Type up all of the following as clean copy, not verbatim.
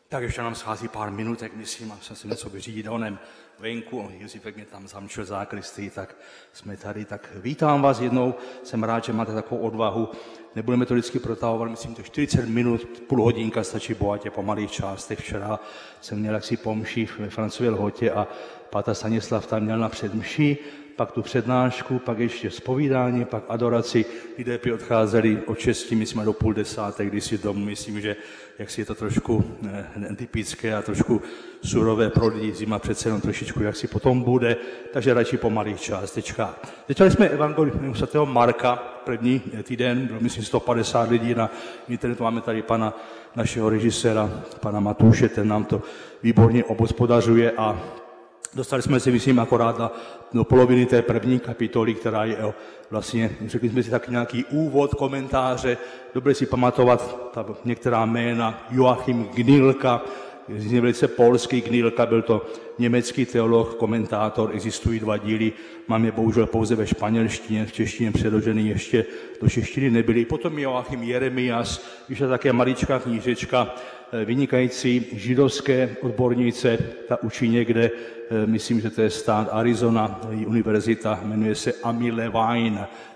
Tak ještě nám schází pár minutek, myslím, a jsem si něco vyřídit honem venku. Josifek mě tam zamčil zákristii, tak jsme tady. Tak vítám vás jednou, jsem rád, že máte takovou odvahu. Nebudeme to vždycky protahovat, myslím, to 40 minut, půl hodinka stačí bohatě po malých částech. Včera jsem měl jaksi pomší ve Francově Lhotě a páter Stanislav tam měl na předmší, pak tu přednášku, pak ještě zpovídání, pak adoraci. Lidé by odcházeli od 6, my jsme do 9:30, když si domů. Myslím, že jaksi je to trošku netypické a trošku surové pro lidi. Zima přece jenom trošičku jaksi potom bude, takže radši po malých částečkách. Začali jsme evangelium svatého Marka, první týden, bylo myslím 150 lidí na internetu. Máme tady pana našeho režiséra, pana Matuše, ten nám to výborně obhospodařuje a dostali jsme se, myslím, akorát do poloviny té první kapitoly, která je vlastně, řekli jsme si tak nějaký úvod, komentáře, dobře si pamatovat ta některá jména, Joachim Gnilka, je velice polský, Gnilka, byl to německý teolog, komentátor, existují 2 díly, mám je bohužel pouze ve španělštině, v češtině předložený ještě do češtiny nebyly. Potom Joachim Jeremias, vyšla také maličká knížečka, vynikající židovské odbornice, ta učí někde, myslím, že to je stát Arizona, její univerzita, jmenuje se Amy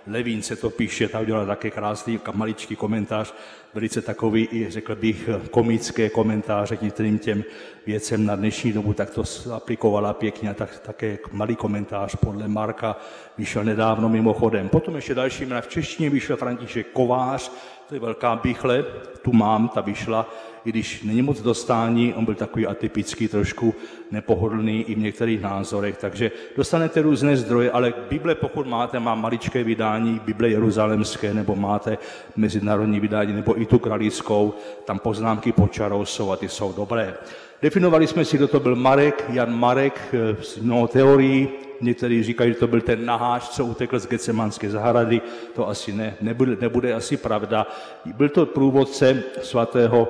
Levine se to píše, ta udělala také krásný maličký komentář, velice takový i, řekl bych, komické komentáře k některým těm věcem na dnešní dobu, tak to aplikovala pěkně, tak také malý komentář podle Marka vyšel nedávno mimochodem. Potom ještě další jména v češtině vyšel František Kovář, to je velká bichle, tu mám, ta vyšla, i když není moc dostání, on byl takový atypický, trošku nepohodlný i v některých názorech, takže dostanete různé zdroje, ale Bible, pokud máte, má maličké vydání, Bible jeruzalemské, nebo máte mezinárodní vydání, nebo i tu kralickou, tam poznámky pod čarou jsou a ty jsou dobré. Definovali jsme si, kdo to byl Marek, Jan Marek, z mnoho teorií. Někteří říkají, že to byl ten naháč, co utekl z Getsemanské zahrady. To asi nebude asi pravda. Byl to průvodce svatého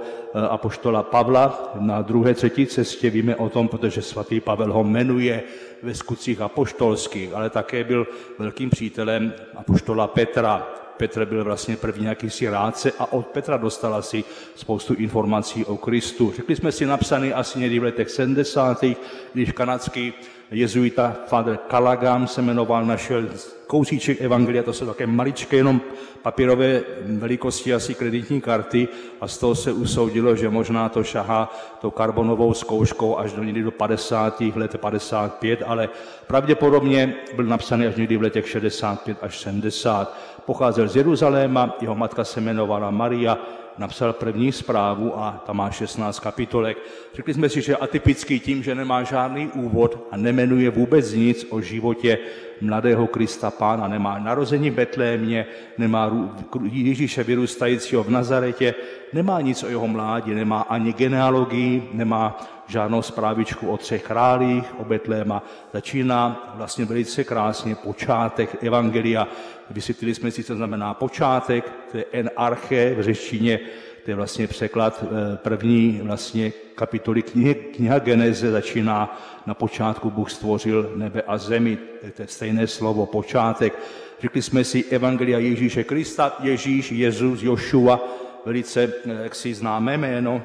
apoštola Pavla na 2., 3. cestě. Víme o tom, protože svatý Pavel ho jmenuje ve skutcích apoštolských, ale také byl velkým přítelem apoštola Petra. Petr byl vlastně první jakýsi rádce a od Petra dostal asi spoustu informací o Kristu. Řekli jsme si napsaný asi někdy v letech 70., když kanadský jezuita Father Callaghan se jmenoval, našel kousíček evangelia, to jsou také maličké, jenom papírové velikosti, asi kreditní karty a z toho se usoudilo, že možná to šahá tou karbonovou zkouškou až do někdy do 50. let, 55, ale pravděpodobně byl napsaný až někdy v letech 65 až 70. Pocházel z Jeruzaléma, jeho matka se jmenovala Maria, napsal první zprávu a tam má 16 kapitolek. Řekli jsme si, že je atypický tím, že nemá žádný úvod a nemenuje vůbec nic o životě mladého Krista Pána. Nemá narození v Betlémě, nemá Ježíše vyrůstajícího v Nazaretě, nemá nic o jeho mládí, nemá ani genealogii, nemá žádnou zprávičku o 3 králích, o Betléma. Začíná vlastně velice krásně počátek evangelia. Vysvětlili jsme si, co znamená počátek, to je enarche v řečtině, to je vlastně překlad první vlastně kapitoly kniha Geneze, začíná na počátku Bůh stvořil nebe a zemi, to je stejné slovo počátek. Řekli jsme si evangelia Ježíše Krista, Ježíš, Jezus, Jošua, velice jaksi známé jméno.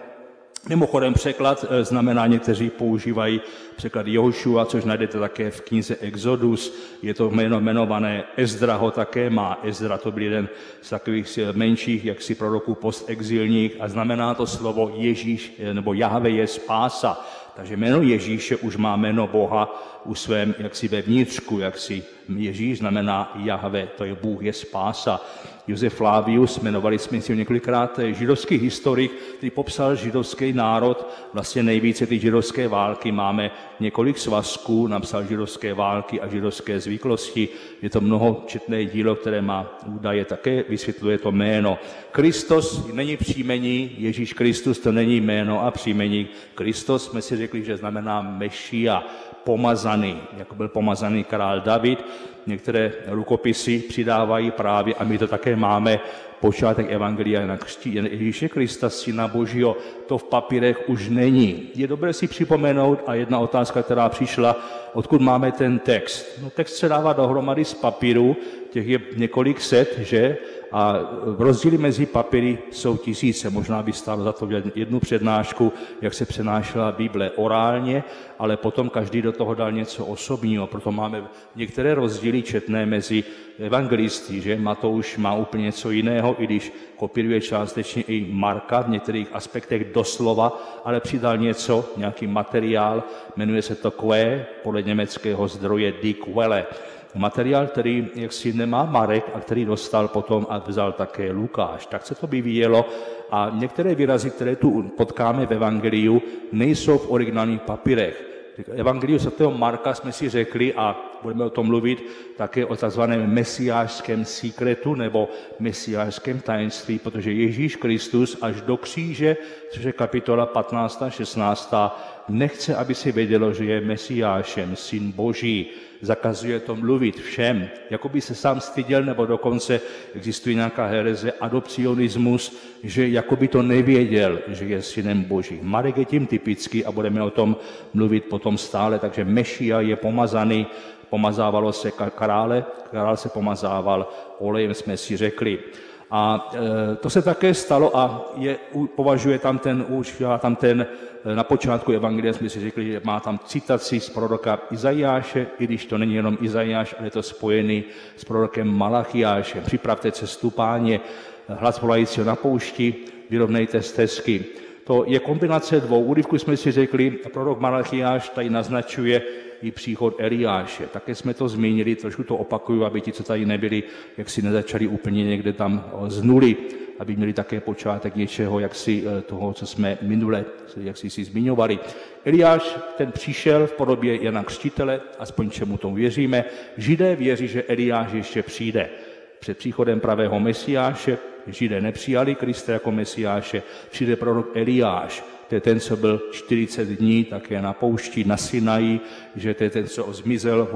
Mimochodem překlad znamená, někteří používají překlad Jošua, což najdete také v knize Exodus. Je to jmenované, Ezdra ho také má. Ezdra to byl jeden z takových menších jaksi proroků postexilních a znamená to slovo Ježíš nebo Jahve je spása. Takže jméno Ježíše už má jméno Boha u svém jaksi ve vnitřku, jaksi Ježíš znamená Jahve, to je Bůh je spása. Josef Flavius, jmenovali jsme si několikrát, židovský historik, který popsal židovský národ, vlastně nejvíce ty židovské války, máme několik svazků, napsal židovské války a židovské zvyklosti, je to mnohočetné dílo, které má údaje, také vysvětluje to jméno. Kristus není příjmení, Ježíš Kristus to není jméno a příjmení. Kristus jsme si řekli, že znamená Mešia, pomazaný, jako byl pomazaný král David. některé rukopisy přidávají právě, a my to také máme, počátek Evangelia na křtí Ježíše Krista, Syna Božího, to v papírech už není. Je dobré si připomenout, a jedna otázka, která přišla, odkud máme ten text. No, text se dává dohromady z papíru, těch je několik set, že? A rozdíly mezi papíry jsou tisíce. Možná by stálo za to jednu přednášku, jak se přenášela Bible orálně, ale potom každý do toho dal něco osobního. Proto máme některé rozdíly četné mezi evangelisty, že Matouš má úplně něco jiného, i když kopíruje částečně i Marka v některých aspektech doslova, ale přidal něco, nějaký materiál, jmenuje se to Quae, podle německého zdroje Die Quelle. Materiál, který jaksi nemá Marek a který dostal potom a vzal také Lukáš. Tak se to vyvíjelo a některé výrazy, které tu potkáme v Evangeliu, nejsou v originálních papírech. Evangeliu svatého Marka jsme si řekli, a budeme o tom mluvit, také o takzvaném mesiářském sekretu nebo mesiářském tajemství, protože Ježíš Kristus až do kříže, což je kapitola 15. a 16. nechce, aby si vědělo, že je mesiášem, syn Boží. Zakazuje to mluvit všem, jako by se sám styděl, nebo dokonce existuje nějaká hereze, adopcionismus, že jako by to nevěděl, že je synem Boží. Marek je tím typický a budeme o tom mluvit potom stále, takže Mešia je pomazaný, pomazávalo se král se pomazával olejem, jsme si řekli. A to se také stalo a považuje tam ten na počátku Evangelia jsme si řekli, že má tam citaci z proroka Izajáše, i když to není jenom Izajáš, ale je to spojený s prorokem Malachiášem. Připravte cestu Páně, hlas volajícího na poušti, vyrovnejte stezky. To je kombinace dvou úryvků, jsme si řekli, prorok Malachiáš tady naznačuje i příchod Eliáše. Také jsme to zmínili, trošku to opakuju, aby ti, co tady nebyli, jak si nezačali úplně někde tam z nuly, aby měli také počátek něčeho, jak si toho, co jsme minule, jak si zmiňovali. Eliáš, ten přišel v podobě Jana Křtitele, aspoň čemu tomu věříme. Židé věří, že Eliáš ještě přijde. Před příchodem pravého Mesiáše Židé nepřijali Krista jako Mesiáše, přijde prorok Eliáš. To je ten, co byl 40 dní také na poušti, na Sinaji, že to je ten, co zmizel v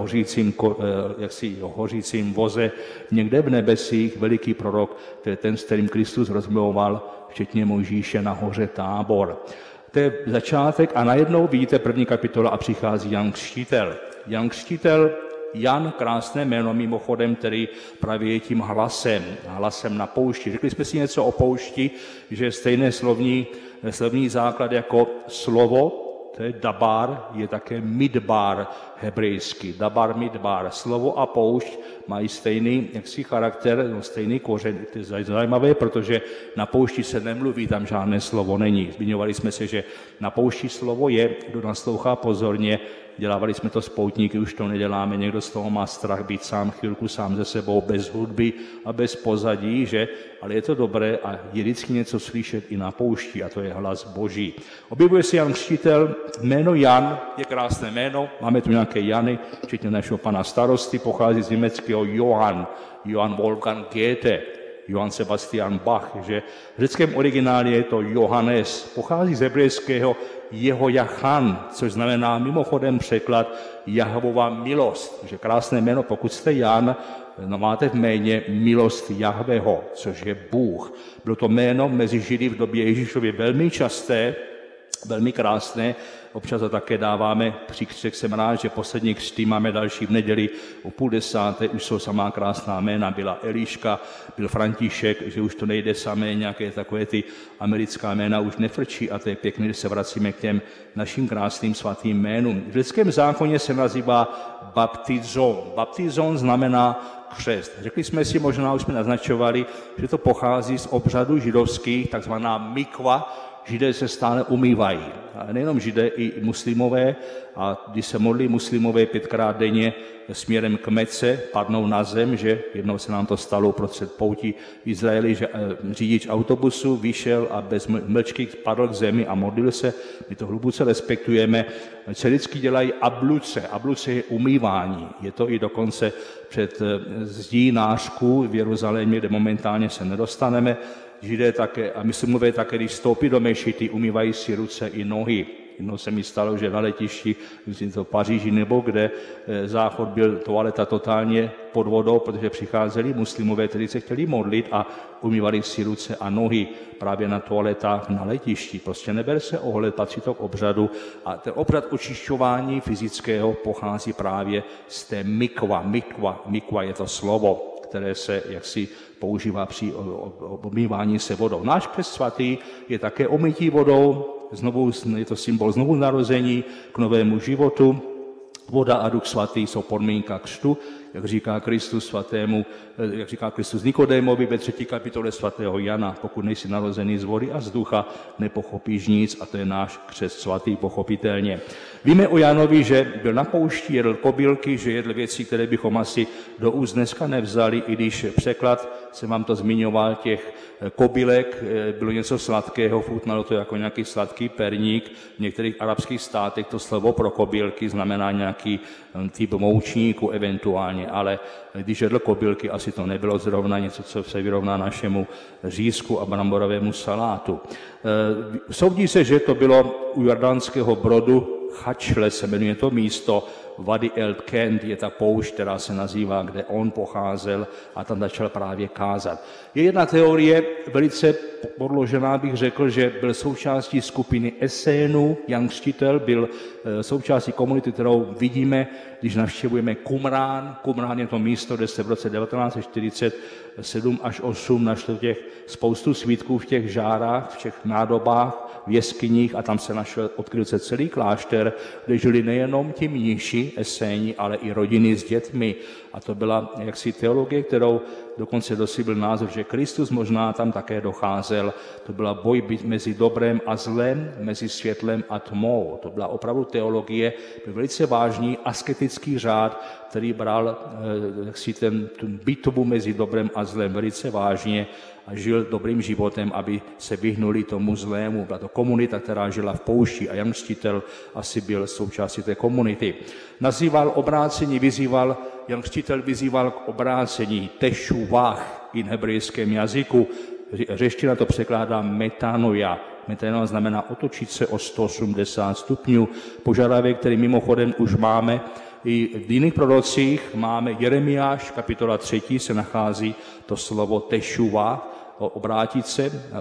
hořícím voze někde v nebesích, veliký prorok, to je ten, s kterým Kristus rozmlouval, včetně Mojžíše na hoře Tábor. To je začátek a najednou vidíte první kapitola a přichází Jan Křtitel. Jan Křtitel, Jan, krásné jméno mimochodem, který právě je tím hlasem na poušti. Řekli jsme si něco o poušti, že je stejné slovní základ jako slovo, to je dabar, je také midbar hebrejsky, dabar midbar. Slovo a poušť mají stejný charakter, stejný kořen. To je zajímavé, protože na poušti se nemluví, tam žádné slovo není. Zmiňovali jsme se, že na poušti slovo je, kdo naslouchá pozorně, dělávali jsme to s poutníky, už to neděláme, někdo z toho má strach být sám chvilku sám ze sebou, bez hudby a bez pozadí, že? Ale je to dobré a je vždycky něco slyšet i na poušti a to je hlas Boží. Objevuje se Jan Křtitel, jméno Jan je krásné jméno, máme tu nějaké Jany, včetně našeho pana starosty, pochází z německého Johann Wolfgang Goethe, Johann Sebastian Bach, že v řeckém originále je to Johannes, pochází z hebrejského Jehojachan, což znamená mimochodem překlad Jahvova milost. Takže krásné jméno, pokud jste Jan, máte v jméně milost Jahveho, což je Bůh. Bylo to jméno mezi Židy v době Ježíšově velmi časté, velmi krásné. Občas to také dáváme při křtech, jsem rád, že poslední křty máme další v neděli o 9:30, už jsou samá krásná jména, byla Eliška, byl František, že už to nejde samé, nějaké takové ty americká jména už nefrčí a to je pěkné, že se vracíme k těm našim krásným svatým jménům. V lidském zákoně se nazývá baptizon. Baptizon znamená křest. Řekli jsme si, možná už jsme naznačovali, že to pochází z obřadu židovských, takzvaná mikva. Židé se stále umývají. A nejenom Židé, i muslimové. A když se modlí muslimové 5krát denně směrem k Mece, padnou na zem, že jednou se nám to stalo uprostřed pouti v Izraeli, že řidič autobusu vyšel a bez mlčky padl k zemi a modlil se. My to hluboce respektujeme. Vždycky dělají abluce. Abluce je umývání. Je to i dokonce před zdí nářků v Jeruzalémě, kde momentálně se nedostaneme. Židé také a muslimové také, když vstoupí do mešity, umývají si ruce i nohy. Jednou se mi stalo, že na letišti, myslím to v Paříži nebo kde, záchod byl toaleta totálně pod vodou, protože přicházeli muslimové, kteří se chtěli modlit a umývali si ruce a nohy právě na toaletách na letišti. Prostě neber se ohled, patří to k obřadu a ten obřad očišťování fyzického pochází právě z té mikva. Mikva je to slovo, které se jaksi používá při obmývání se vodou. Náš křest svatý je také omytí vodou, znovu, je to symbol znovu narození k novému životu. Voda a Duch svatý jsou podmínka křtu, jak říká Kristus Nikodémovi ve 3. kapitole svatého Jana. Pokud nejsi narozený z vody a z ducha, nepochopíš nic a to je náš křest svatý pochopitelně. Víme o Janovi, že byl na poušti, jedl kobylky, že jedl věci, které bychom asi do úst dneska nevzali, i když překlad, jsem vám to zmiňoval, těch kobylek bylo něco sladkého, chutnalo to jako nějaký sladký perník. V některých arabských státech to slovo pro kobylky znamená nějaký typ moučníku eventuálně, ale když jedl kobylky, asi to nebylo zrovna něco, co se vyrovná našemu řízku a bramborovému salátu. Soudí se, že to bylo u jordánského brodu Chačle, se jmenuje to místo, Wadi el-Kend je ta poušť, která se nazývá, kde on pocházel a tam začal právě kázat. Je jedna teorie, velice podložená, bych řekl, že byl součástí skupiny Esénů, Jan Křtitel byl součástí komunity, kterou vidíme, když navštěvujeme Qumrán. Qumrán je to místo, kde se v roce 1947 až 8 našlo těch spoustu svítků v těch žárách, v těch nádobách, v jeskyních a tam se odkryl se celý klášter, kde žili nejenom ti mniši, Eséni, ale i rodiny s dětmi. A to byla jaksi teologie, kterou dokonce dosíbil názor, že Kristus možná tam také docházel. To byla boj mezi dobrem a zlem, mezi světlem a tmou. To byla opravdu teologie, byl velice vážný asketický řád, který bral jaksi tu bitvu mezi dobrem a zlem velice vážně a žil dobrým životem, aby se vyhnuli tomu zlému. Byla to komunita, která žila v poušti a Jan Křtitel asi byl součástí té komunity. Jan Křtitel vyzýval k obrácení tešuvah i v hebrejském jazyku. Řeština to překládá metanoia. Metanoia znamená otočit se o 180 stupňů. Požadavek, který mimochodem už máme i v jiných prorocích, máme Jeremiáš, kapitola 3, se nachází to slovo tešuva,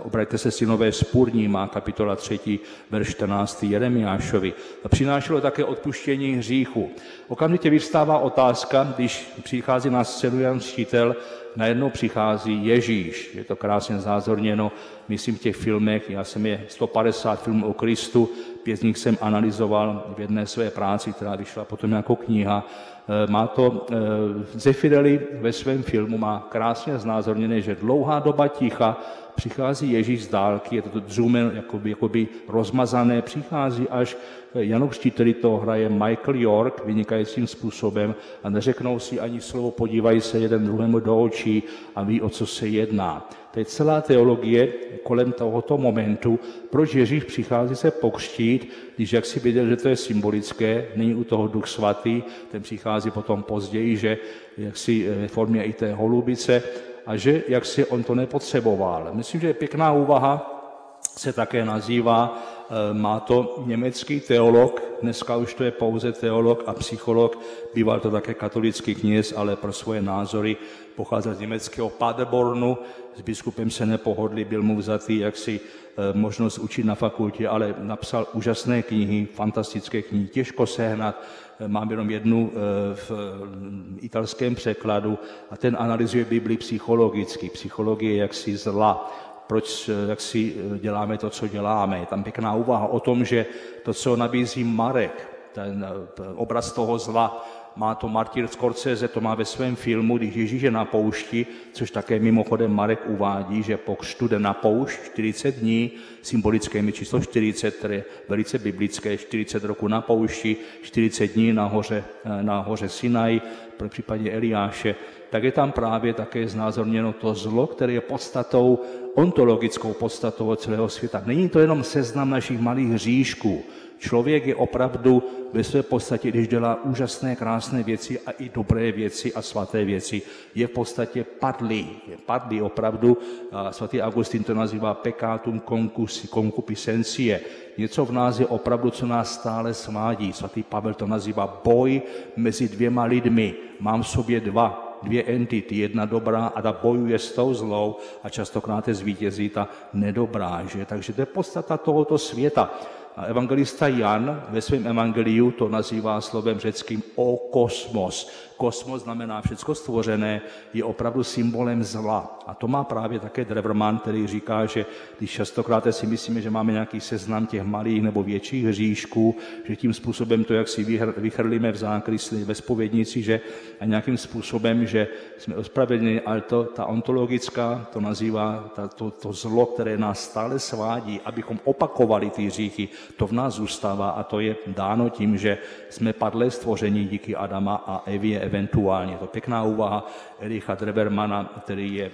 obraťte se synové spurní, má kapitola 3, verš 14 Jeremiášovi. A přinášelo také odpuštění hříchu. Okamžitě vyvstává otázka, když přichází na scénu Jan Křtitel, najednou přichází Ježíš. Je to krásně znázorněno, myslím, v těch filmech. Já jsem 150 filmů o Kristu, 5 z nich jsem analyzoval v jedné své práci, která vyšla potom jako kniha. Má to Zeffirelli ve svém filmu, má krásně znázorněné, že dlouhá doba ticha, přichází Ježíš z dálky, je to zoomem jakoby rozmazané, přichází až Janu Křtiteli, to hraje Michael York vynikajícím způsobem a neřeknou si ani slovo, podívají se jeden druhému do očí a ví, o co se jedná. To je celá teologie kolem tohoto momentu, proč Ježíš přichází se pokřtít, když jak si věděl, že to je symbolické, není u toho Duch svatý, ten přichází potom později, že jaksi ve formě i té holubice a že jaksi on to nepotřeboval. Myslím, že je pěkná úvaha, se také nazývá, má to německý teolog, dneska už to je pouze teolog a psycholog, býval to také katolický kněz, ale pro svoje názory pocházel z německého Paderbornu, s biskupem se nepohodli, byl mu vzatý jaksi možnost učit na fakultě, ale napsal úžasné knihy, fantastické knihy, těžko sehnat, mám jenom jednu v italském překladu a ten analyzuje Bibli psychologicky, psychologie jaksi zla, proč jak si děláme to, co děláme. Je tam pěkná úvaha o tom, že to, co nabízí Marek, ten obraz toho zla, má to Martin Scorsese, to má ve svém filmu, když Ježíš je na poušti, což také mimochodem Marek uvádí, že po křtu jde na poušť 40 dní, symbolické mi číslo 40, které je velice biblické, 40 roku na poušti, 40 dní na hoře Sinaj, v případě Eliáše, tak je tam právě také znázorněno to zlo, které je podstatou, ontologickou podstatou celého světa. Není to jenom seznam našich malých hříšků. Člověk je opravdu ve své podstatě, když dělá úžasné, krásné věci a i dobré věci a svaté věci, je v podstatě padlý. Je padlý opravdu. Svatý Augustín to nazývá peccatum concupiscentie. Něco v nás je opravdu, co nás stále svádí. Svatý Pavel to nazývá boj mezi dvěma lidmi. Mám v sobě dvě entity, jedna dobrá a ta bojuje s tou zlou a častokrát je zvítězí ta nedobrá. Že? Takže to je podstata tohoto světa. A evangelista Jan ve svém evangeliu to nazývá slovem řeckým o kosmos. Kosmos znamená všecko stvořené, je opravdu symbolem zla. A to má právě také Dreverman, který říká, že když častokrát si myslíme, že máme nějaký seznam těch malých nebo větších hříšků, že tím způsobem to, jak si vychrlíme v zákristí, ve zpovědnici, že a nějakým způsobem, že jsme ospravedlněni, ale ta ontologická, to nazývá to zlo, které nás stále svádí, abychom opakovali ty hříchy, to v nás zůstává a to je dáno tím, že jsme padlé stvoření díky Adama a Evě eventuálně. To pěkná úvaha Ericha Drevermana, který je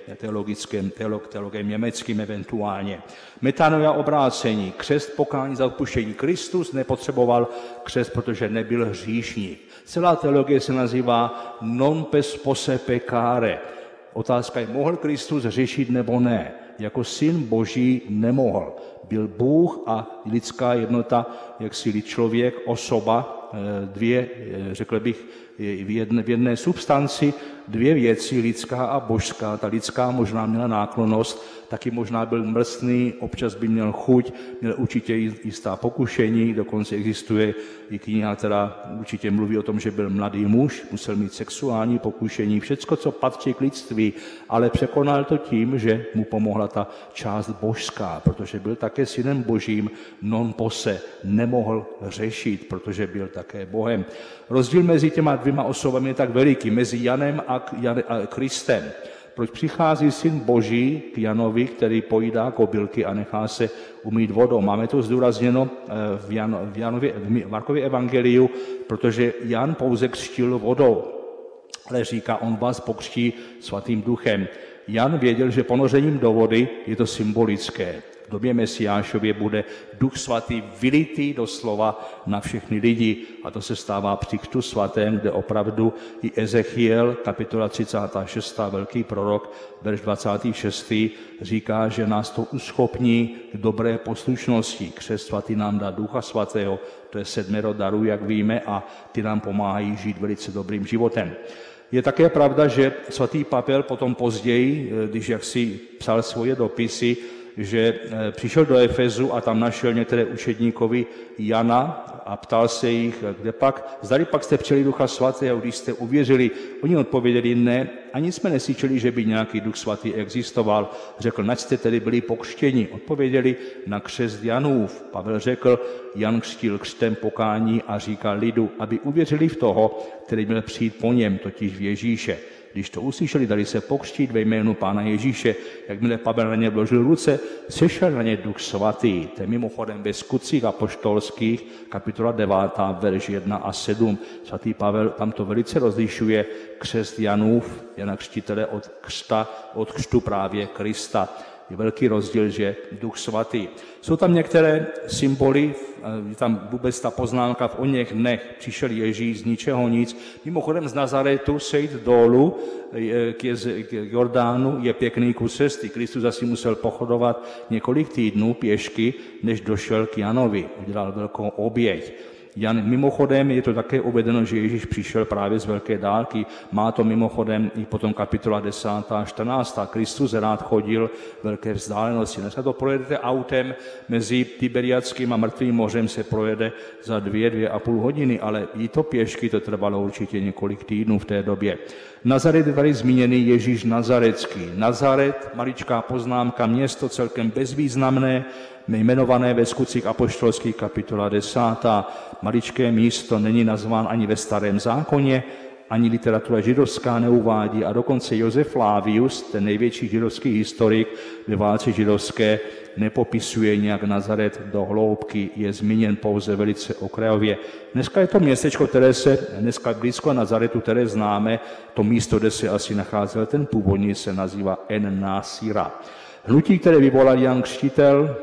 teologem německým eventuálně. Metanoia obrácení, křest pokání za odpuštění. Kristus nepotřeboval křest, protože nebyl hříšník. Celá teologie se nazývá non pes posse peccare. Otázka je, mohl Kristus řešit nebo ne? Jako syn Boží nemohl. Byl Bůh a lidská jednota, jak si člověk, osoba, dvě, řekl bych, v jedné substanci, dvě věci, lidská a božská. Ta lidská možná měla náklonnost, taky možná byl mlsný, občas by měl chuť, měl určitě jistá pokušení, dokonce existuje i kniha, která určitě mluví o tom, že byl mladý muž, musel mít sexuální pokušení, všecko, co patří k lidství, ale překonal to tím, že mu pomohla ta část božská, protože byl také synem božím, non posse, nemohl řešit, protože byl také Bohem. Rozdíl mezi těma dvěma osobami je tak veliký, mezi Janem a Kristem. Proč přichází syn Boží k Janovi, který pojídá kobylky a nechá se umýt vodou? Máme to zdůrazněno v Markově evangeliu, protože Jan pouze křtil vodou, ale říká, on vás pokřtí svatým duchem. Jan věděl, že ponořením do vody je to symbolické. V době Mesiášově bude Duch Svatý vylitý doslova na všechny lidi a to se stává při křtu svatém, kde opravdu i Ezechiel, kapitola 36, velký prorok, verš 26, říká, že nás to uschopní k dobré poslušnosti. Křest svatý nám dá Ducha Svatého, to je 7 darů, jak víme, a ty nám pomáhají žít velice dobrým životem. Je také pravda, že svatý Pavel potom později, když jaksi psal svoje dopisy, že přišel do Efezu a tam našel některé učedníkovi Jana a ptal se jich, zdali pak jste přijali Ducha Svatého, když jste uvěřili. Oni odpověděli ne, ani jsme neslyšeli, že by nějaký Duch Svatý existoval. Řekl, nač jste tedy byli pokřtěni. Odpověděli na křest Janův. Pavel řekl, Jan křtil křtem pokání a říkal lidu, aby uvěřili v toho, který měl přijít po něm, totiž v Ježíše. Když to uslyšeli, dali se pokřtít ve jménu Pána Ježíše. Jakmile Pavel na ně vložil ruce, sešel na ně Duch Svatý. To je mimochodem ve Skutcích apoštolských, kapitola 9, verš 1 a 7. Svatý Pavel tam to velice rozlišuje křest Janův, Jana Křtitele od křtu právě Krista. Je velký rozdíl, že Duch Svatý. Jsou tam některé symboly, je tam vůbec ta poznámka, v oněch dnech přišel Ježíš z ničeho nic. Mimochodem z Nazaretu sejít dolů k Jordánu je pěkný kus cesty. Kristus asi musel pochodovat několik týdnů pěšky, než došel k Janovi. Udělal velkou oběť. Jan, mimochodem je to také uvedeno, že Ježíš přišel právě z velké dálky. Má to mimochodem i potom kapitola 10. a 14. Kristus rád chodil velké vzdálenosti. Dneska to projedete autem mezi Tiberiadským a Mrtvým mořem se projede za 2,5 hodiny, ale i to pěšky to trvalo určitě několik týdnů v té době. Nazaret je tady zmíněný Ježíš Nazarecký. Nazaret, maličká poznámka, město celkem bezvýznamné, jmenované ve Skutcích apoštolských kapitola 10. Maličké místo není nazván ani ve Starém zákoně, ani literatura židovská neuvádí a dokonce Josef Flavius, ten největší židovský historik ve válce židovské, nepopisuje nějak Nazaret do hloubky, je zmíněn pouze velice okrajově. Dneska je to městečko, které se dneska blízko Nazaretu, které známe, to místo, kde se asi nacházel ten původní, se nazývá En Nasira. Hnutí, které vyvolal Jan Křtitel,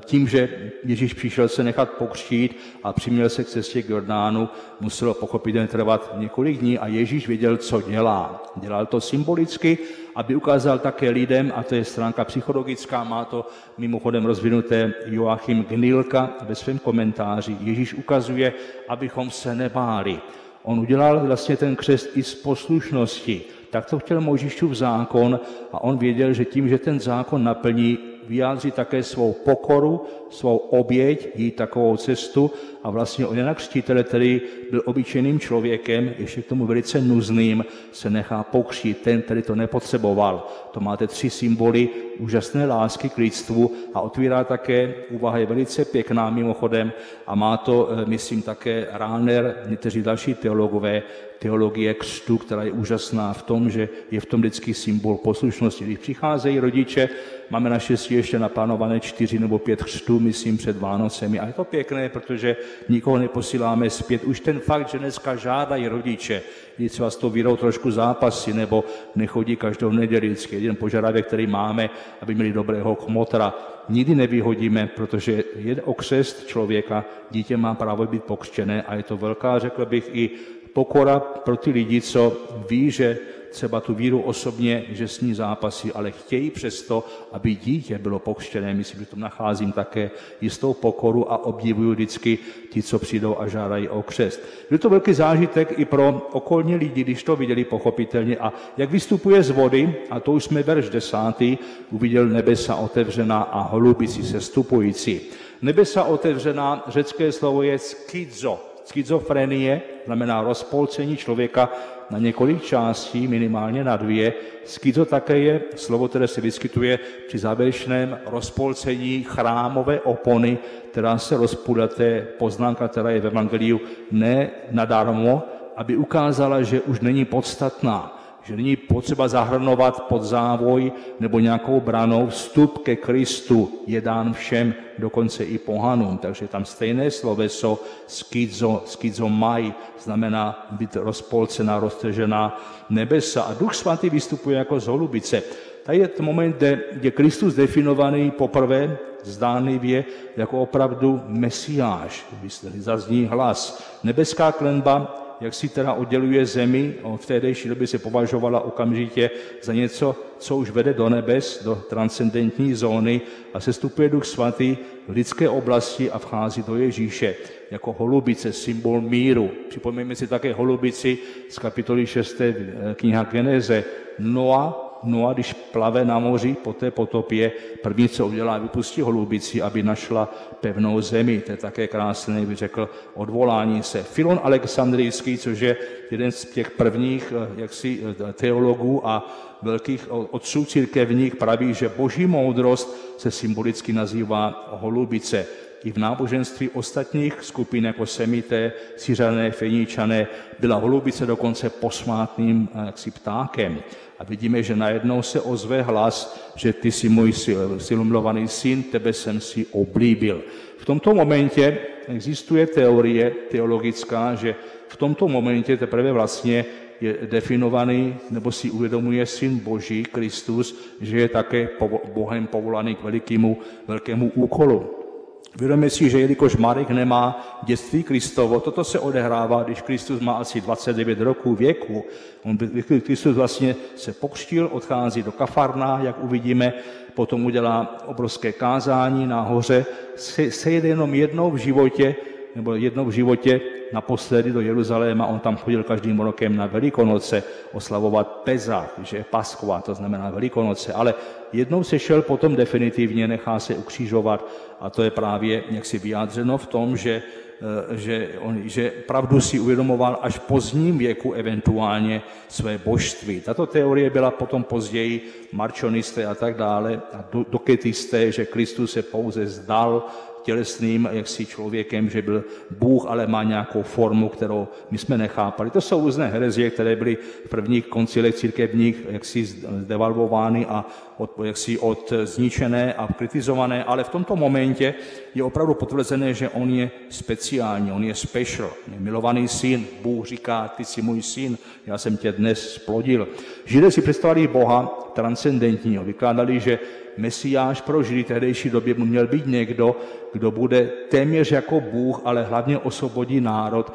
tím, že Ježíš přišel se nechat pokřtít a přiměl se k cestě k Jordánu, muselo pochopitelně trvat několik dní a Ježíš věděl, co dělá. Dělal to symbolicky, aby ukázal také lidem, a to je stránka psychologická, má to mimochodem rozvinuté Joachim Gnilka ve svém komentáři. Ježíš ukazuje, abychom se nebáli. On udělal vlastně ten křest i z poslušnosti. Tak to chtěl Mojžíšův zákon a on věděl, že tím, že ten zákon naplní, vyjádří také svou pokoru, svou oběť, jít takovou cestu a vlastně on Jana Křtitele, který byl obyčejným člověkem, ještě k tomu velice nuzným, se nechá pokřtít, ten, který to nepotřeboval. To máte 3 symboly úžasné lásky k lidstvu a otvírá také, úvaha je velice pěkná mimochodem a má to, myslím, také Rahner, někteří další teologové, teologie křtu, která je úžasná v tom, že je v tom vždycky symbol poslušnosti. Když přicházejí rodiče, máme naštěstí ještě naplánované 4 nebo 5 křtů, myslím, před Vánocemi. A je to pěkné, protože nikoho neposíláme zpět. Už ten fakt, že dneska žádají rodiče, když třeba s tou vírou trošku zápasy, nebo nechodí každou neděli, vždycky jeden požadavek, který máme, aby měli dobrého kmotra, nikdy nevyhodíme, protože je o křest člověka, dítě má právo být pokřtěné a je to velká, řekl bych, i pokora pro ty lidi, co ví, že třeba tu víru osobně, že s ní zápasí, ale chtějí přesto, aby dítě bylo pokřtěné. Myslím, že tam nacházím také jistou pokoru a obdivuju vždycky ti, co přijdou a žádají o křest. Byl to velký zážitek i pro okolní lidi, když to viděli pochopitelně. A jak vystupuje z vody, a to už jsme verš 10, uviděl nebesa otevřená a holubici sestupující. Nebesa otevřená, řecké slovo je skizo. Schizofrenie znamená rozpolcení člověka na několik částí, minimálně na 2. Skizo také je slovo, které se vyskytuje při závěrečném rozpolcení chrámové opony, která se rozpůjde, to je poznámka, která je v evangeliu ne nadarmo, aby ukázala, že už není podstatná, že není potřeba zahrnovat pod závoj nebo nějakou branou. Vstup ke Kristu je dán všem, dokonce i pohanům. Takže tam stejné sloveso skizomai, znamená být rozpolcená, roztržená nebesa. A Duch Svatý vystupuje jako z holubice. Tady je ten moment, kde Kristus definovaný poprvé zdánlivě jako opravdu Mesiáš. Zazní hlas. Nebeská klenba, jak si teda odděluje zemi, v tehdejší době se považovala okamžitě za něco, co už vede do nebes, do transcendentní zóny a sestupuje Duch Svatý v lidské oblasti a vchází do Ježíše jako holubice, symbol míru. Připomeňme si také holubici z kapitoly 6. kniha Geneze. Noa, když plave na moři po té potopě, první, co udělá, vypustí holubici, aby našla pevnou zemi. To je také krásné, bych řekl, odvolání se. Filon Alexandrijský, což je jeden z těch prvních teologů a velkých otců církevních, praví, že boží moudrost se symbolicky nazývá holubice. I v náboženství ostatních skupin, jako Semité, Syřané, Feníčané, byla holubice dokonce posvátným ptákem. A vidíme, že najednou se ozve hlas, že ty jsi můj milovaný syn, tebe jsem si oblíbil. V tomto momentě existuje teorie teologická, že v tomto momentě teprve vlastně je definovaný, nebo si uvědomuje Syn Boží, Kristus, že je také Bohem povolaný k velkému úkolu. Vědomíme si, že jelikož Marek nemá dětství Kristovo, toto se odehrává, když Kristus má asi 29 roků věku. Kristus vlastně se pokřtil, odchází do Kafarna, jak uvidíme, potom udělá obrovské kázání nahoře, sejde jenom jednou v životě naposledy do Jeruzaléma, on tam chodil každým rokem na Velikonoce oslavovat Pezach, že je Paschova, to znamená Velikonoce, ale jednou se šel potom definitivně, nechá se ukřižovat a to je právě jaksi vyjádřeno v tom, že pravdu si uvědomoval až v pozdním věku eventuálně své božství. Tato teorie byla potom později marčonisté a tak dále a doketisté, že Kristus se pouze zdal tělesným jaksi člověkem, že byl Bůh, ale má nějakou formu, kterou my jsme nechápali. To jsou různé herezie, které byly v prvních koncilech církevních jaksi zdevalvovány a odzničené a kritizované, ale v tomto momentě je opravdu potvrzené, že on je speciální, on je special, je milovaný syn. Bůh říká, ty jsi můj syn, já jsem tě dnes splodil. Židé si představili Boha transcendentního, vykládali, že Mesiáš pro Židy tehdejší době měl být někdo, kdo bude téměř jako Bůh, ale hlavně osvobodí národ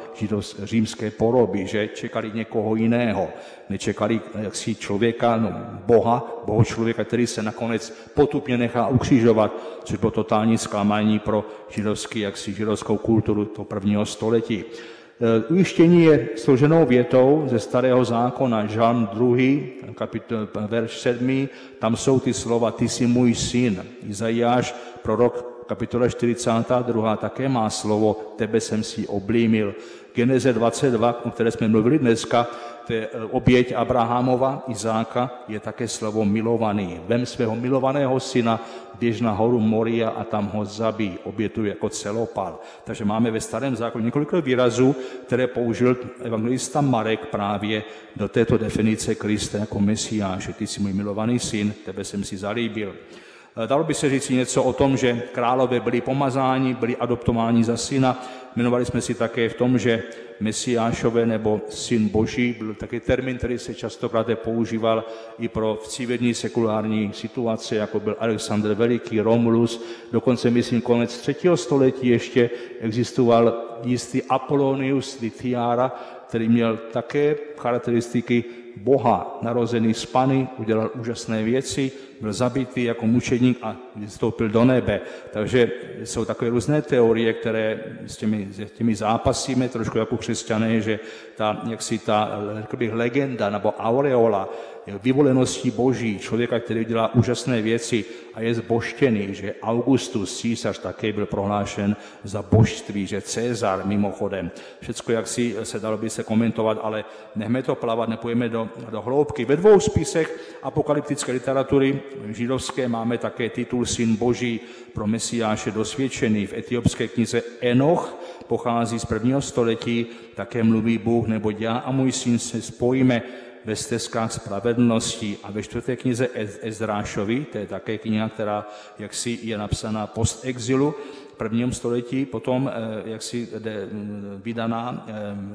římské poroby, že čekali někoho jiného. Nečekali jaksi člověka, Boha člověka, který se nakonec potupně nechá ukřižovat, což bylo totální zklamání pro židovskou kulturu toho prvního století. Ujištění je složenou větou ze Starého zákona, Žalm 2, verš 7, tam jsou ty slova, ty jsi můj syn. Izajáš, prorok, kapitola 42, také má slovo, tebe jsem si oblímil. Geneze 22, o které jsme mluvili dneska, to je oběť Abrahamova, Izáka, je také slovo milovaný. Vem svého milovaného syna, běž na horu Moria a tam ho zabij, obětuj jako celopal. Takže máme ve Starém zákoně několik výrazů, které použil evangelista Marek právě do této definice Krista jako Mesiáše. Ty jsi můj milovaný syn, tebe jsem si zalíbil. Dalo by se říct něco o tom, že králové byli pomazáni, byli adoptováni za syna. Jmenovali jsme si také v tom, že Mesiášové nebo syn Boží byl taky termín, který se častokrát používal i pro civilní sekulární situace, jako byl Alexandr Veliký, Romulus. Dokonce, myslím, konec 3. století ještě existoval jistý Apollonius Litiara, který měl také charakteristiky Boha, narozený z Panny, udělal úžasné věci, byl zabitý jako mučedník a vystoupil do nebe. Takže jsou takové různé teorie, které s těmi zápasíme, trošku jako křesťané, že ta legenda nebo aureola vyvoleností Boží, člověka, který dělá úžasné věci a je zbožtěný, že Augustus, císař, také byl prohlášen za božství, že Cezar mimochodem. Všecko, jak si se dalo by se komentovat, ale nechme to plavat, nepojeme do hloubky. Ve 2 spisech apokalyptické literatury židovské máme také titul Syn Boží pro Mesiáše dosvědčený. V etiopské knize Enoch pochází z 1. století, také mluví Bůh, neboť já a můj syn se spojíme ve stezkách spravedlnosti. A ve 4. knize Ezrášovi, to je také kniha, která jaksi je napsaná post-exilu, v 1. století, potom jaksi vydaná,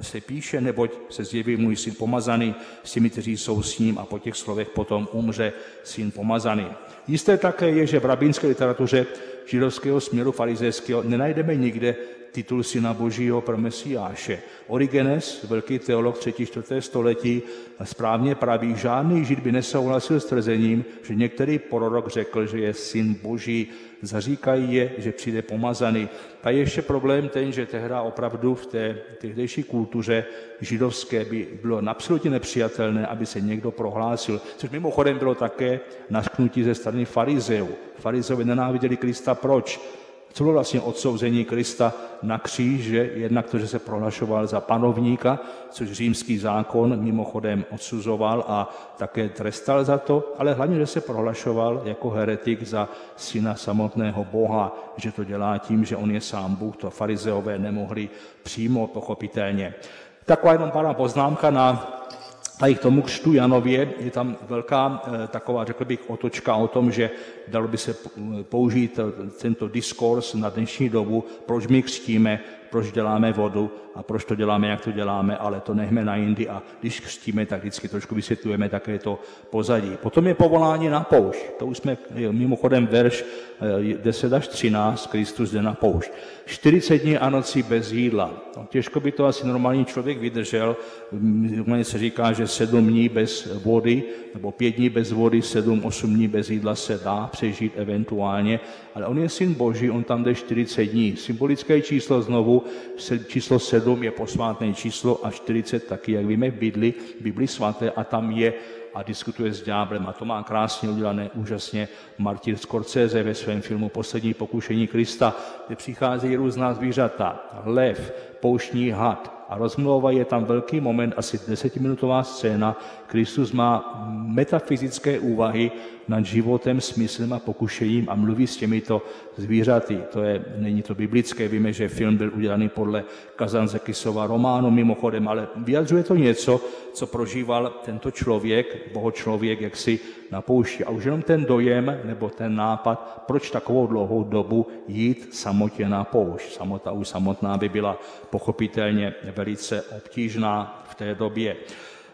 se píše, neboť se zjeví můj syn pomazaný s těmi, kteří jsou s ním, a po těch slovech potom umře syn pomazaný. Jisté také je, že v rabínské literatuře židovského směru farizejského nenajdeme nikde titul Syna Božího pro Mesiáše. Origenes, velký teolog 3. 4. století, správně praví, žádný žid by nesouhlasil s tvrzením, že některý prorok řekl, že je Syn Boží. Zaříkají je, že přijde pomazaný. A je ještě problém ten, že tehda opravdu v té tehdejší kultuře židovské by bylo absolutně nepřijatelné, aby se někdo prohlásil. Což mimochodem bylo také nařknutí ze strany farizeů. Farizeové nenáviděli Krista. Proč? Co bylo vlastně odsouzení Krista na kříž, že jednak to, že se prohlašoval za panovníka, což římský zákon mimochodem odsuzoval a také trestal za to, ale hlavně, že se prohlašoval jako heretik za syna samotného Boha, že to dělá tím, že on je sám Bůh, to farizeové nemohli přijmout pochopitelně. Taková jenom pár poznámka a i k tomu křtu Janově je tam velká taková, řekl bych, otočka o tom, že dalo by se použít tento diskurs na dnešní dobu, proč my křtíme, proč děláme vodu a proč to děláme, jak to děláme, ale to nechme na jindy a když křtíme, tak vždycky trošku vysvětlujeme také to pozadí. Potom je povolání na poušť. To už jsme mimochodem verš 10 až 13, Kristus jde na poušť. 40 dní a nocí bez jídla. No, těžko by to asi normální člověk vydržel. Normálně se říká, že 7 dní bez vody, nebo 5 dní bez vody, 7-8 dní bez jídla se dá přežít eventuálně, ale on je Syn Boží, on tam jde 40 dní. Symbolické číslo znovu, číslo 7 je posvátné číslo a 40 taky, jak víme, v Bibli svaté, a tam je a diskutuje s ďáblem. A to má krásně udělané úžasně Martin Scorsese ve svém filmu Poslední pokušení Krista, kde přicházejí různá zvířata, lev, pouštní had, A rozmlouvá je tam velký moment, asi 10minutová scéna. Kristus má metafyzické úvahy nad životem, smyslem a pokušením a mluví s těmito zvířaty. Není to biblické, víme, že film byl udělaný podle Kazantzakisova románu mimochodem, ale vyjadřuje to něco, co prožíval tento člověk, bohočlověk, jaksi na poušti. A už jenom ten dojem nebo ten nápad, proč takovou dlouhou dobu jít samotě na poušť. Samota už samotná by byla pochopitelně velice obtížná v té době.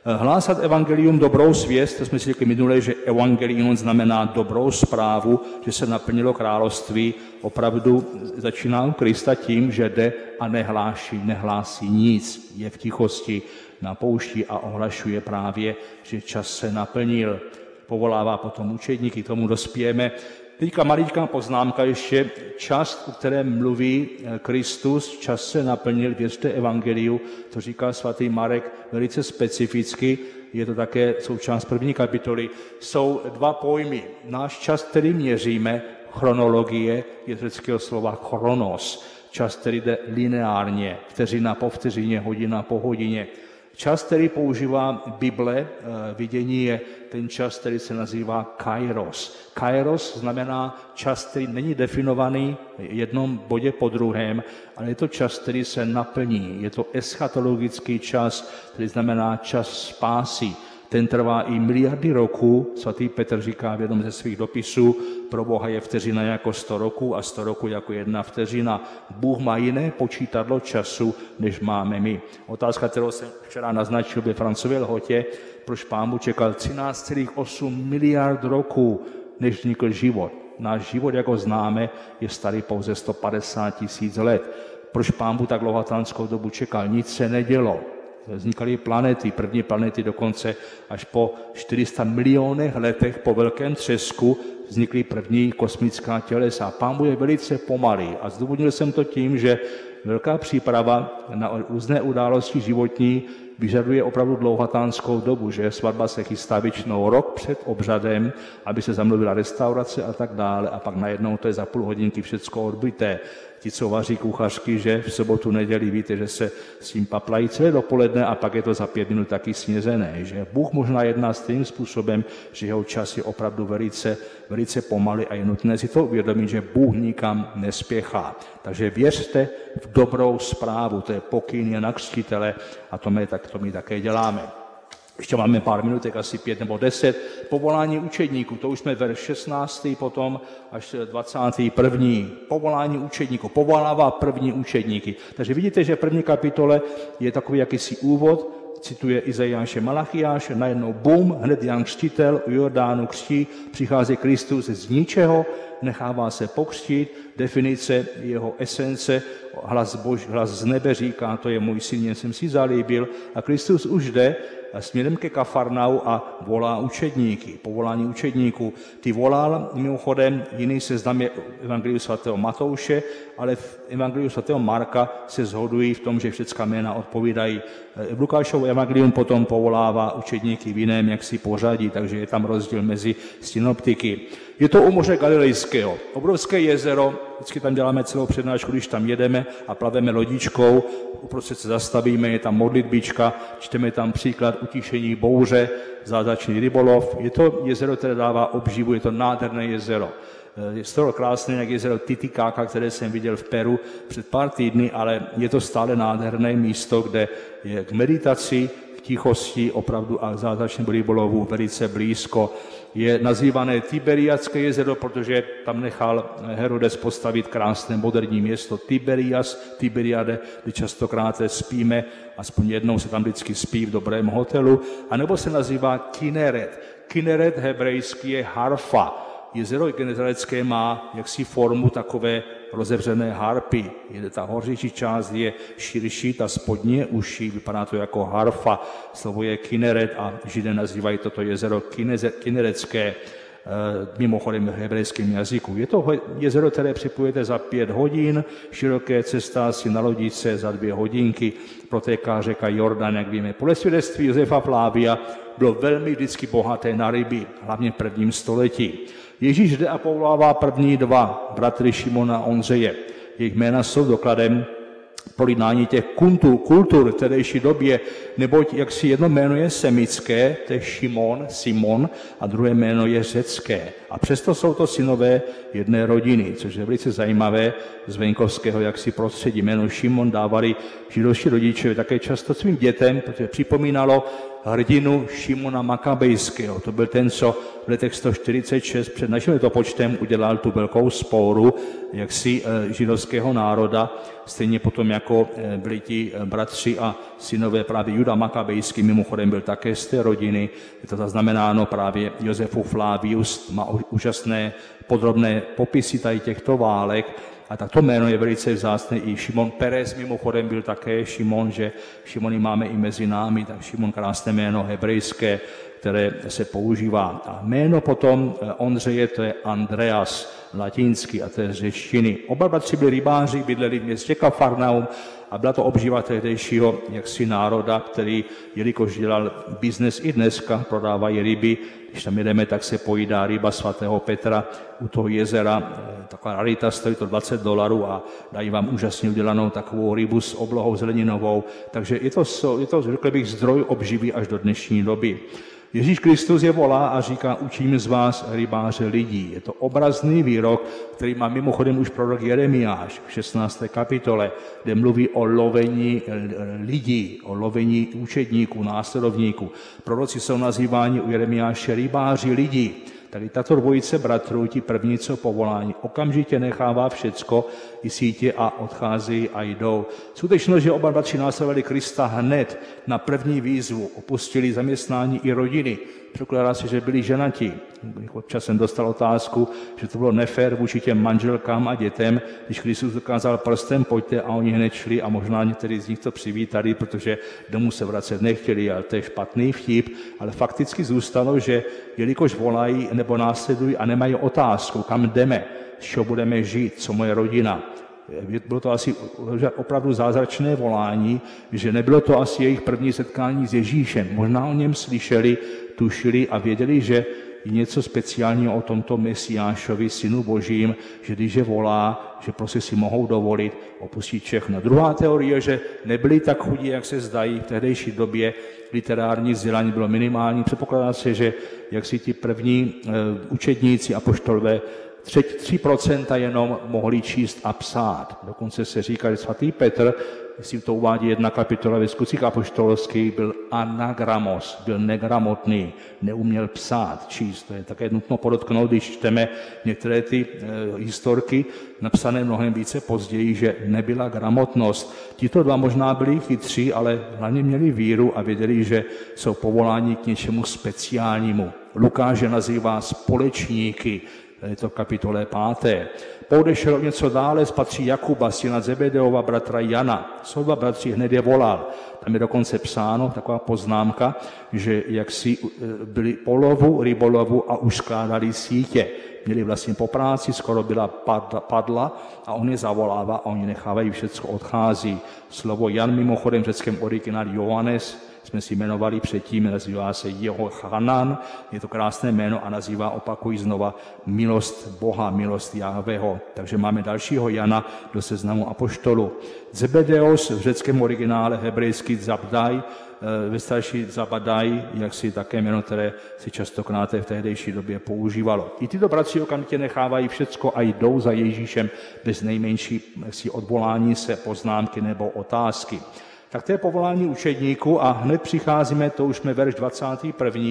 Hlásat evangelium, dobrou zvěst, to jsme si řekli minule, že evangelium znamená dobrou zprávu, že se naplnilo království, opravdu začíná u Krista tím, že jde a nehlásí nic, je v tichosti na poušti a ohlašuje právě, že čas se naplnil. Povolává potom učedníky, k tomu dospějeme. Teďka maličká poznámka ještě, část, o které mluví Kristus, čas se naplnil, věřte evangeliu, to říká svatý Marek velice specificky, je to také součást první kapitoly. Jsou dva pojmy. Náš čas, který měříme, chronologie, je z řeckého slova chronos, čas, který jde lineárně, vteřina po vteřině, hodina po hodině. Čas, který používá Bible, vidění je ten čas, který se nazývá kairos. Kairos znamená čas, který není definovaný v jednom bodě po druhém, ale je to čas, který se naplní. Je to eschatologický čas, který znamená čas spásy. Ten trvá i miliardy roků. Svatý Petr říká v jednom ze svých dopisů, pro Boha je vteřina jako 100 roků a 100 roků jako 1 vteřina. Bůh má jiné počítadlo času, než máme my. Otázka, kterou jsem včera naznačil ve Francově lhotě, proč Pán Bůh čekal 13,8 miliard roků, než vznikl život. Náš život, jako známe, je starý pouze 150 000 let. Proč Pán Bůh tak dlouhatánskou dobu čekal? Nic se nedělo. Vznikaly planety, první planety dokonce až po 400 milionech letech po velkém třesku vznikly první kosmická tělesa. Pán Bůh je velice pomalý a zdůvodnil jsem to tím, že velká příprava na různé události životní vyžaduje opravdu dlouhatánskou dobu, že svatba se chystá většinou rok před obřadem, aby se zamluvila restaurace a tak dále a pak najednou to je za půl hodinky všecko odbyté. Ti, co vaří kuchařky, že v sobotu, neděli, víte, že se s tím paplají celé dopoledne a pak je to za 5 minut taky snězené. Že Bůh možná jedná stejným způsobem, že jeho čas je opravdu velice pomalý a je nutné si to uvědomit, že Bůh nikam nespěchá. Takže věřte v dobrou zprávu, to je pokyn Jana Křtitele a to my také děláme. Ještě máme pár minutek, asi 5 nebo 10. Povolání učedníků, to už jsme verš 16. potom až 21. Povolání učedníků, povolává první učedníky. Takže vidíte, že v první kapitole je takový jakýsi úvod, cituje Izajáše Malachiáše, najednou bum, hned Jan Křtitel u Jordánu křtí, přichází Kristus z ničeho, nechává se pokřtít, definice jeho esence, hlas z nebe říká, to je můj syn, jen jsem si zalíbil, a Kristus už jde směrem ke Kafarnau a volá učedníky, povolání učedníků. Ty volal, mimochodem, jiný seznam je Evangeliu svatého Matouše, ale v Evangeliu svatého Marka se shodují v tom, že všecká jména odpovídají. V Lukášovu evangelium potom povolává učedníky v jiném jaksi pořadí, takže je tam rozdíl mezi synoptiky. Je to u moře Galilejského. Obrovské jezero, vždycky tam děláme celou přednášku, když tam jedeme a plaveme lodičkou, uprostřed se zastavíme, je tam modlitbička, čteme tam příklad utišení bouře, zázračný rybolov. Je to jezero, které dává obživu, je to nádherné jezero. Je to krásné, jak jezero Titicaca, které jsem viděl v Peru před pár týdny, ale je to stále nádherné místo, kde je k meditaci, k tichosti opravdu a zázračnému rybolovu velice blízko. Je nazývané Tiberiadské jezero, protože tam nechal Herodes postavit krásné moderní město Tiberiade, kde častokrát spíme, aspoň jednou se tam vždycky spí v dobrém hotelu, anebo se nazývá Kineret. Kineret hebrejský je harfa. Jezero Genezarecké má jaksi formu takové rozevřené harpy. Ta horřejší část je širší, ta spodní je užší, vypadá to jako harfa. Slovo je Kineret a Židé nazývají toto jezero Kinerecké, mimochodem v hebrejském jazyku. Je to jezero, které připojete za 5 hodin, široké cesta si na lodice za 2 hodinky, protéká řeka Jordan, jak víme. Podle svědectví Josefa Flávia bylo velmi vždycky bohaté na ryby, hlavně v 1. století. Ježíš jde a povolává první 2 bratry Šimona a Ondřeje. Jejich jména jsou dokladem prolínání těch kultur v tehdejší době, neboť jaksi jedno jméno je semické, to je Simon, a druhé jméno je řecké. A přesto jsou to synové jedné rodiny, což je velice zajímavé z venkovského jaksi prostředí. Jméno Šimon dávali židovští rodiče také často svým dětem, protože připomínalo hrdinu Šimona Makabejského. To byl ten, co v letech 146 před naším letopočtem udělal tu velkou spouru jaksi židovského národa, stejně potom jako byli ti bratři a synové právě Juda Makabejský, mimochodem byl také z té rodiny. Je to zaznamenáno právě Josefův Flavius, má úžasné podrobné popisy tady těchto válek. A tak to jméno je velice vzácné. I Šimon Perez mimochodem byl také Šimon, že Šimony máme i mezi námi, tak Šimon krásné jméno hebrejské, které se používá. A jméno potom Ondřeje, to je Andreas, latinský, a to je z řečtiny. Oba bratři byli rybáři, bydleli v městě Kafarnaum a byla to obživa tehdejšího jaksi národa, který, jelikož dělal biznes i dneska, prodávají ryby. Když tam jedeme, tak se pojídá ryba svatého Petra u toho jezera. Taková rarita, stojí to $20 a dají vám úžasně udělanou takovou rybu s oblohou zeleninovou. Takže je to řekl bych, zdroj obživy až do dnešní doby. Ježíš Kristus je volá a říká, učím z vás rybáře lidí. Je to obrazný výrok, který má mimochodem už prorok Jeremiáš v 16. kapitole, kde mluví o lovení lidí, o lovení učedníků, následovníků. Proroci jsou nazýváni u Jeremiáše rybáři lidí. Tady tato dvojice bratrů, ti první, co povolání, okamžitě nechává všecko i sítě a odcházejí a jdou. Skutečnost, že oba bratři následovali Krista hned na první výzvu, opustili zaměstnání i rodiny. Překládá se, že byli ženati. Občas jsem dostal otázku, že to bylo nefér vůči těm manželkám a dětem, když Kristus dokázal prstem, pojďte, a oni hned šli a možná některý z nich to přivítali, protože domů se vracet nechtěli, ale to je špatný vtip, ale fakticky zůstalo, že jelikož volají nebo následují a nemají otázku, kam jdeme, z čeho budeme žít, co moje rodina. Bylo to asi opravdu zázračné volání, že nebylo to asi jejich první setkání s Ježíšem. Možná o něm slyšeli, tušili a věděli, že je něco speciálního o tomto Mesiášovi, Synu Božím, že když je volá, že prostě si mohou dovolit opustit všechno. Druhá teorie, že nebyli tak chudí, jak se zdají v tehdejší době, literární vzdělání bylo minimální. Předpokládá se, že jak si ti první učedníci apoštolové 3% jenom mohli číst a psát. Dokonce se říká, že svatý Petr, jestli to uvádí jedna kapitola ve Skutcích apoštolských, byl anagramos, byl negramotný, neuměl psát, číst. To je také nutno podotknout, když čteme některé ty historky, napsané mnohem více později, že nebyla gramotnost. Tito dva možná byli chytří, ale hlavně měli víru a věděli, že jsou povoláni k něčemu speciálnímu. Lukáš je nazývá společníky, je to v kapitole 5. Poodešel něco dále, spatří Jakuba, syna Zebedeova, bratra Jana. Jsou dva bratři, hned je volal. Tam je dokonce psáno, taková poznámka, že jak si byli po lovu, rybolovu a už skládali sítě. Měli vlastně po práci, skoro byla padla a on je zavolává a oni nechávají, všecko odchází. Slovo Jan mimochodem v řeckém originálu Johannes, jsme si jmenovali předtím, nazývá se Jehochanan, je to krásné jméno a nazývá, opakují znova, milost Boha, milost Jahveho. Takže máme dalšího Jana do seznamu apoštolů. Zebedeos v řeckém originále hebrejský Zabdaj, ve starší Zabadaj, jak si také jméno, které si častokrát v tehdejší době používalo. I tyto bratři okamžitě nechávají všecko a jdou za Ježíšem bez nejmenší odvolání se, poznámky nebo otázky. Tak to je povolání učedníků a hned přicházíme, to už jsme verš 21.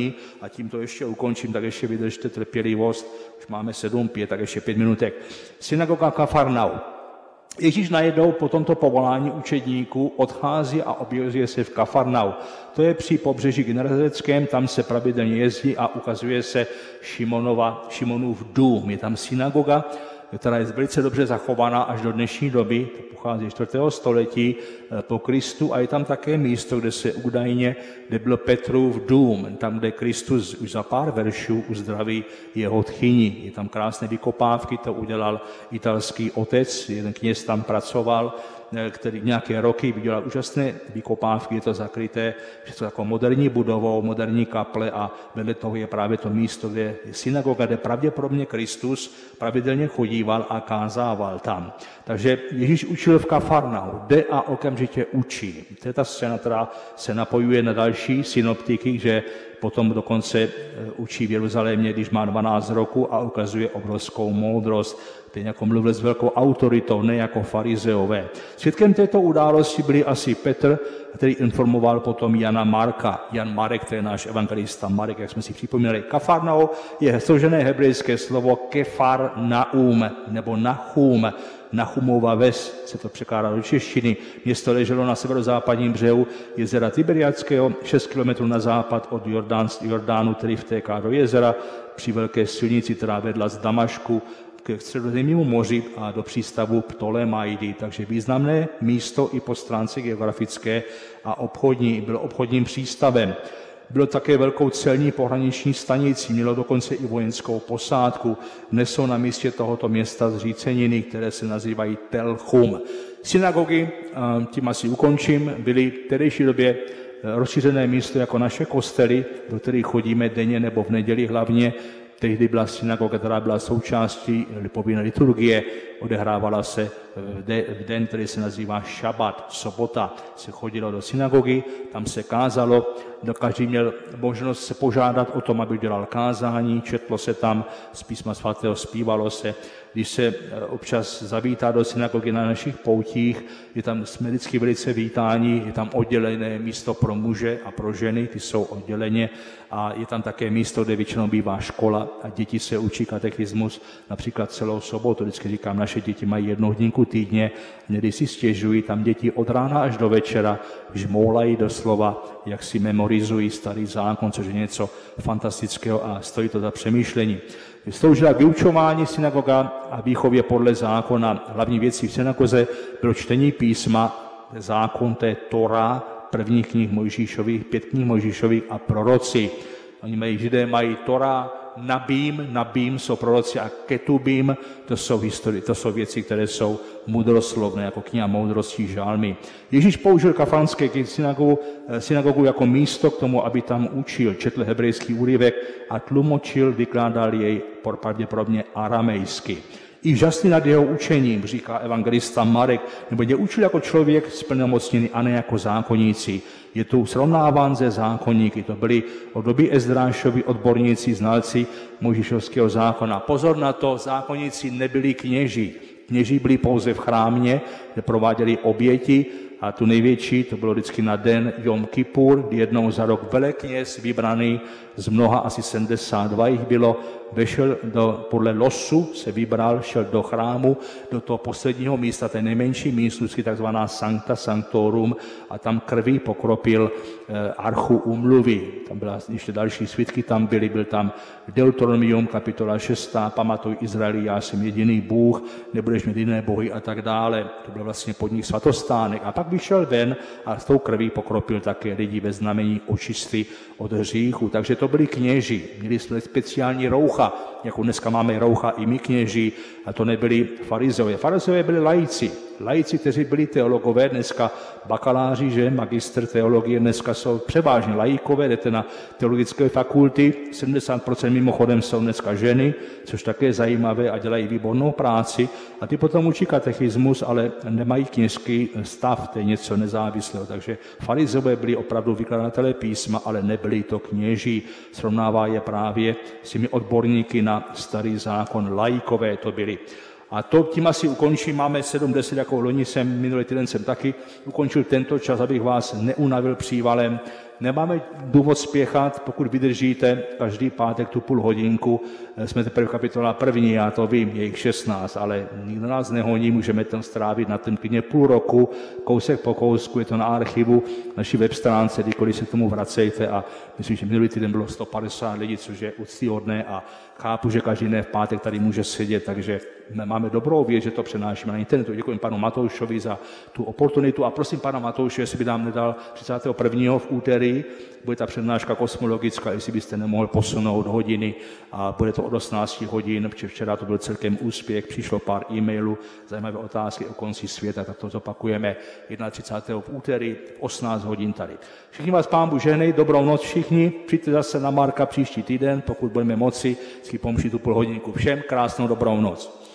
a tím to ještě ukončím, tak ještě vydržte trpělivost, už máme 7:05, tak ještě 5 minutek. Synagoga Kafarnaum. Ježíš najednou po tomto povolání učedníků odchází a objevuje se v Kafarnaum. To je při pobřeží Genezareckém, tam se pravidelně jezdí a ukazuje se Šimonův dům. Je tam synagoga, která je velice dobře zachovaná až do dnešní doby, to pochází z 4. století po Kristu a je tam také místo, kde se údajně, kde byl Petrův dům, tam, kde Kristus už za pár veršů uzdraví jeho tchyni. Je tam krásné vykopávky, to udělal italský otec, jeden kněz tam pracoval který nějaké roky vydělal úžasné vykopávky, je to zakryté, že to jako moderní budovou, moderní kaple a vedle toho je právě to místo, kde je synagoga, kde pravděpodobně Kristus pravidelně chodíval a kázával tam. Takže Ježíš učil v Kafarnaum, jde a okamžitě učí. To je ta scéna, která se napojuje na další synoptiky, že potom dokonce učí v Jeruzalémě, když má 12 roku a ukazuje obrovskou moudrost. Ten jako mluvil s velkou autoritou, ne jako farizeové. Svědkem této události byli asi Petr, který informoval potom Jana Marka. Jan Marek, to je náš evangelista Marek, jak jsme si připomněli. Kafarnaum je složené hebrejské slovo Kefarnaum nebo Nachum. Nachumova ves se to překládá do češtiny. Město leželo na severozápadním břehu jezera Tiberiadského, 6 kilometrů na západ od Jordánu, který vtéká do jezera, při velké silnici, která vedla z Damašku k Středozemnímu moři a do přístavu Ptolemaidy. Takže významné místo i po stránce geografické a obchodní, bylo obchodním přístavem. Bylo také velkou celní pohraniční stanicí, mělo dokonce i vojenskou posádku. Dnes jsou na místě tohoto města zříceniny, které se nazývají Telchum. Synagogy, tím asi ukončím, byly v tehdejší době rozšířené místo jako naše kostely, do kterých chodíme denně nebo v neděli hlavně. Tehdy byla synagoga, která byla součástí povinné liturgie, odehrávala se v den, který se nazývá šabat, sobota, se chodilo do synagogy, tam se kázalo, každý měl možnost se požádat o tom, aby dělal kázání, četlo se tam z písma svatého, zpívalo se. Když se občas zavítá do synagogy na našich poutích, je tam, jsme vždycky velice vítáni, je tam oddělené místo pro muže a pro ženy, ty jsou odděleně, a je tam také místo, kde většinou bývá škola a děti se učí katechismus, například celou sobotu. Vždycky říkám, naše děti mají 1 hodinku týdně, někdy si stěžují, tam děti od rána až do večera žmoulají doslova, jak si memorizují Starý zákon, což je něco fantastického a stojí to za přemýšlení. Sloužila k vyučování synagoga a výchově podle zákona. Hlavní věcí v synagoze bylo čtení písma, zákon, to je Tora, 1. knih Mojžíšových, 5 knih Mojžíšových a proroci. Židé mají Tora, Nabím jsou proroci a Ketubím, to jsou věci, které jsou mudroslovné, jako kniha moudrosti, žálmy. Ježíš použil kafarnaumské synagogu jako místo k tomu, aby tam učil, četl hebrejský úryvek a tlumočil, vykládal jej pravděpodobně aramejsky. I žasli nad jeho učením, říká evangelista Marek, nebo je učil jako člověk splnomocněný a ne jako zákonníci. Je tu srovnáván ze zákonníky. To byli od doby Ezdrášovi odborníci, znalci Mojžíšovského zákona. Pozor na to, zákonníci nebyli kněží. Kněží byli pouze v chrámě, kde prováděli oběti, a tu největší, to bylo vždycky na den Jom Kippur, kdy jednou za rok velekněz vybraný z mnoha, asi 72 jich bylo, vešel podle losu, se vybral, šel do chrámu, do toho posledního místa, té nejmenší místnosti, takzvaná Sancta Sanctorum, a tam krví pokropil archu úmluvy. Tam byla ještě další svědky, tam byl tam Deuteronomium, kapitola 6, pamatuj Izraeli, já jsem jediný Bůh, nebudeš mít jiné bohy a tak dále. To byl vlastně pod nich svatostánek. A pak vyšel ven a s tou krví pokropil také lidi ve znamení očisty od hříchu. Takže to byli kněži, měli speciální roucha, jako dneska máme roucha i my kněži, a to nebyli farizeové. Farizeové byli laici, kteří byli teologové, dneska bakaláři, že magistr teologie, dneska jsou převážně laikové, jdete na teologické fakulty, 70% mimochodem jsou dneska ženy, což také je zajímavé a dělají výbornou práci, a ty potom učí katechismus, ale nemají kněžský stav, to je něco nezávislého. Takže farizeové byli opravdu vykladatelé písma, ale nebyli to kněží. Srovnává je právě s těmi odborníky na Starý zákon, laikové to byli. A to tím asi ukončím, máme 7:10, jako loni minulý týden jsem taky ukončil tento čas, abych vás neunavil přívalem. Nemáme důvod spěchat, pokud vydržíte každý pátek tu půl hodinku. Jsme teprve v kapitola 1, já to vím, je jich 16, ale nikdo nás nehoní, můžeme tam strávit na tom klidně půl roku, kousek po kousku, je to na archivu, naší web stránce, kdykoliv se k tomu vracejte, a myslím, že minulý týden bylo 150 lidí, což je úctyhodné, a chápu, že každý den v pátek tady může sedět, takže máme dobrou věc, že to přenášíme na internetu. Děkuji panu Matoušovi za tu oportunitu a prosím pana Matouše, jestli by nám nedal 31. v úterý úterý, bude ta přednáška kosmologická, jestli byste nemohl posunout hodiny a bude to od 18 hodin, protože včera to byl celkem úspěch, přišlo pár e-mailů, zajímavé otázky o konci světa, tak to zopakujeme 31. v úterý v 18 hodin tady. Všichni vás Pán Bůh žehnej, dobrou noc všichni, přijďte zase na Marka příští týden, pokud budeme moci, si pomši tu půl hodinku všem, krásnou dobrou noc.